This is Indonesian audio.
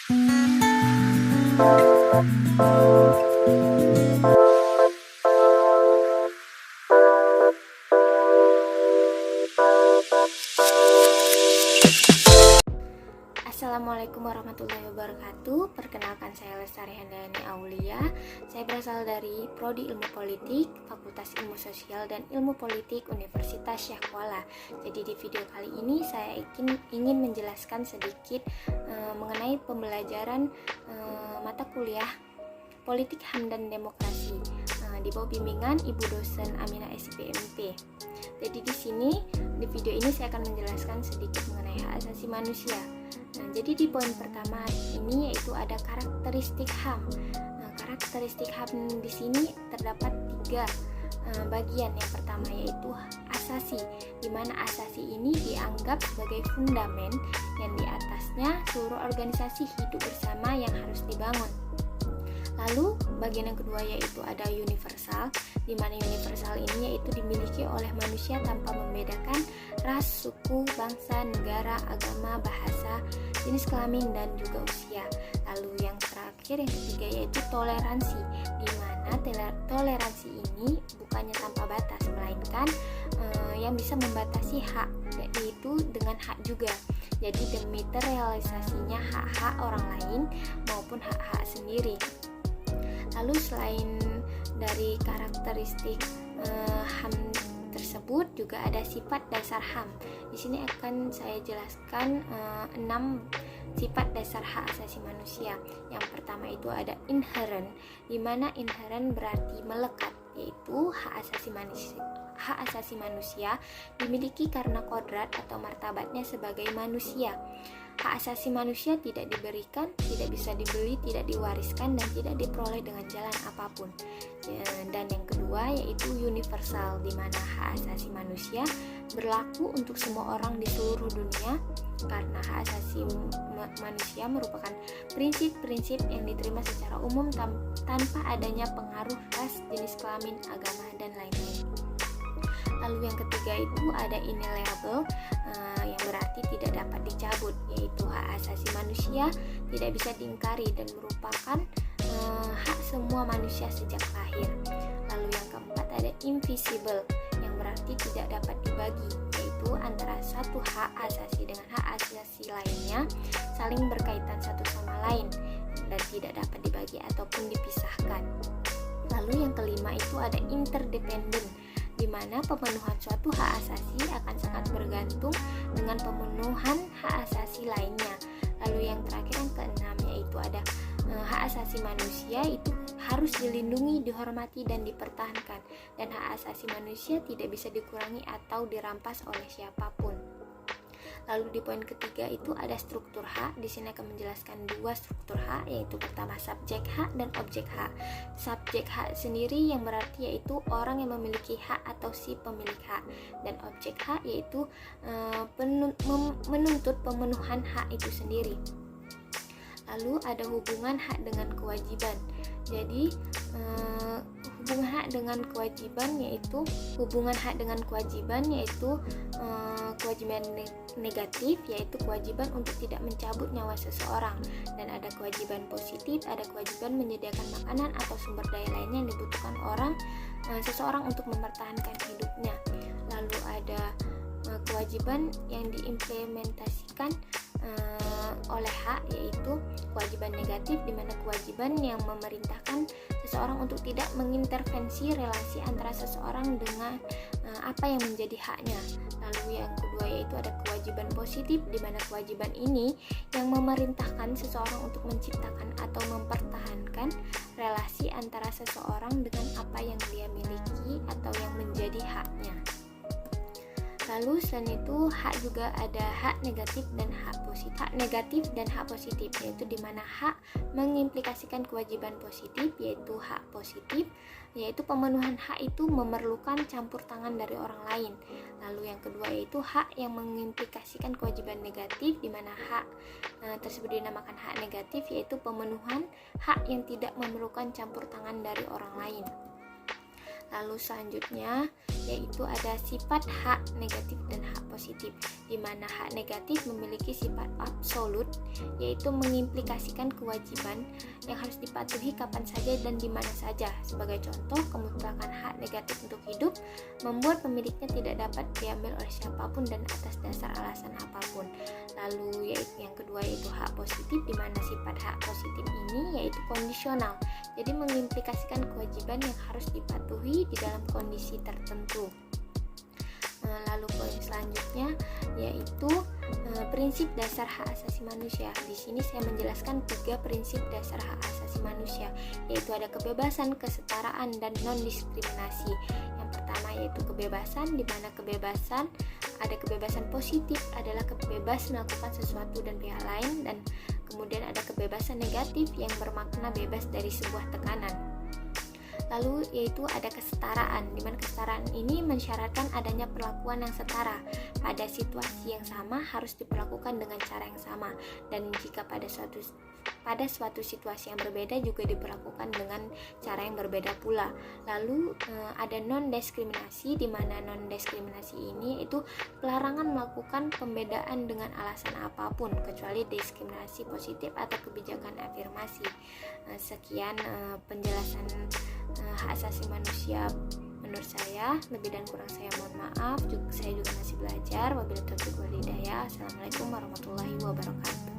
Assalamualaikum warahmatullahi wabarakatuh. Perkenalkan, saya Lestari Handayani Aulia. Saya berasal dari Prodi Ilmu Politik, Fakultas Ilmu Sosial dan Ilmu Politik Universitas Syekh Kuala. Jadi di video kali ini saya ingin menjelaskan sedikit mengenai pembelajaran mata kuliah Politik HAM dan Demokrasi di bawah bimbingan Ibu Dosen Aminah SIPMP. Jadi di video ini saya akan menjelaskan sedikit mengenai hak asasi manusia. Jadi di poin pertama ini yaitu ada karakteristik HAM. Karakteristik HAM di sini terdapat 3 bagian. Yang pertama yaitu asasi, di mana asasi ini dianggap sebagai fundamen yang di atasnya seluruh organisasi hidup bersama yang harus dibangun. Lalu bagian yang kedua yaitu ada universal, di mana universal ini yaitu dimiliki oleh manusia tanpa membedakan ras, suku, bangsa, negara, agama, bahasa, jenis kelamin dan juga usia. Lalu yang terakhir, yang ketiga yaitu toleransi, di mana toleransi ini bukannya tanpa batas, melainkan yang bisa membatasi hak, yaitu dengan hak juga. Jadi demi terrealisasinya hak-hak orang lain maupun hak-hak sendiri. Lalu selain dari karakteristik HAM tersebut juga ada sifat dasar HAM. Di sini akan saya jelaskan 6 sifat dasar hak asasi manusia. Yang pertama itu ada inherent, di mana inherent berarti melekat, yaitu hak asasi manusia dimiliki karena kodrat atau martabatnya sebagai manusia. Hak asasi manusia tidak diberikan, tidak bisa dibeli, tidak diwariskan, dan tidak diperoleh dengan jalan apapun. Dan yang kedua yaitu universal, di mana hak asasi manusia berlaku untuk semua orang di seluruh dunia, karena hak asasi manusia merupakan prinsip-prinsip yang diterima secara umum tanpa adanya pengaruh ras, jenis kelamin, agama, dan lain-lain. Lalu yang ketiga itu ada inalienable, yang berarti tidak dapat dicabut, yaitu hak asasi manusia tidak bisa diingkari dan merupakan hak semua manusia sejak lahir. Lalu yang keempat ada invisible, yang berarti tidak dapat dibagi, yaitu antara satu hak asasi dengan hak asasi lainnya saling berkaitan satu sama lain dan tidak dapat dibagi ataupun dipisahkan. Lalu yang kelima itu ada interdependent, di mana pemenuhan suatu hak asasi akan sangat bergantung dengan pemenuhan hak asasi lainnya. Lalu yang terakhir, yang keenam, yaitu ada hak asasi manusia itu harus dilindungi, dihormati, dan dipertahankan, dan hak asasi manusia tidak bisa dikurangi atau dirampas oleh siapapun. Lalu di poin ketiga itu ada struktur hak. Di sini akan menjelaskan 2 struktur hak, yaitu pertama subjek hak dan objek hak. Subjek hak sendiri yang berarti yaitu orang yang memiliki hak atau si pemilik hak, dan objek hak yaitu menuntut pemenuhan hak itu sendiri. Lalu ada hubungan hak dengan kewajiban. Jadi hubungan hak dengan kewajiban yaitu kewajiban negatif, yaitu kewajiban untuk tidak mencabut nyawa seseorang, dan ada kewajiban positif, ada kewajiban menyediakan makanan atau sumber daya lainnya yang dibutuhkan seseorang untuk mempertahankan hidupnya. Lalu ada kewajiban yang diimplementasikan oleh hak, yaitu kewajiban negatif, di mana kewajiban yang memerintahkan seseorang untuk tidak mengintervensi relasi antara seseorang dengan apa yang menjadi haknya. Lalu yang kedua yaitu ada kewajiban positif, di mana kewajiban ini yang memerintahkan seseorang untuk menciptakan atau mempertahankan relasi antara seseorang dengan apa yang dia miliki atau yang menjadi haknya. Lalu selain itu hak juga ada hak negatif dan hak positif. Hak negatif dan hak positif yaitu di mana hak mengimplikasikan kewajiban positif, yaitu hak positif, yaitu pemenuhan hak itu memerlukan campur tangan dari orang lain. Lalu yang kedua yaitu hak yang mengimplikasikan kewajiban negatif, di mana hak tersebut dinamakan hak negatif, yaitu pemenuhan hak yang tidak memerlukan campur tangan dari orang lain. Lalu selanjutnya yaitu ada sifat hak negatif dan hak positif, di mana hak negatif memiliki sifat absolut, yaitu mengimplikasikan kewajiban yang harus dipatuhi kapan saja dan di mana saja. Sebagai contoh, kemutlakan hak negatif untuk hidup membuat pemiliknya tidak dapat diambil oleh siapapun dan atas dasar alasan apapun. Lalu yang kedua yaitu hak positif, di mana sifat hak positif ini yaitu kondisional, jadi mengimplikasikan kewajiban yang harus dipatuhi di dalam kondisi tertentu. Lalu poin selanjutnya yaitu prinsip dasar hak asasi manusia. Di sini saya menjelaskan 3 prinsip dasar hak asasi manusia, yaitu ada kebebasan, kesetaraan, dan non-diskriminasi. Yang pertama yaitu kebebasan, di mana kebebasan positif adalah kebebasan melakukan sesuatu dan pihak lain, dan kemudian ada kebebasan negatif yang bermakna bebas dari sebuah tekanan. Lalu yaitu ada kesetaraan, di mana kesetaraan ini mensyaratkan adanya perlakuan yang setara. Pada situasi yang sama harus diperlakukan dengan cara yang sama, dan jika pada suatu situasi yang berbeda juga diperlakukan dengan cara yang berbeda pula. Lalu ada non-diskriminasi, di mana non-diskriminasi ini itu pelarangan melakukan pembedaan dengan alasan apapun kecuali diskriminasi positif atau kebijakan afirmasi. Sekian penjelasan hak asasi manusia menurut saya. Lebih dan kurang saya mohon maaf. Saya juga masih belajar. Wabillahi taufiq wal hidayah. Assalamualaikum warahmatullahi wabarakatuh.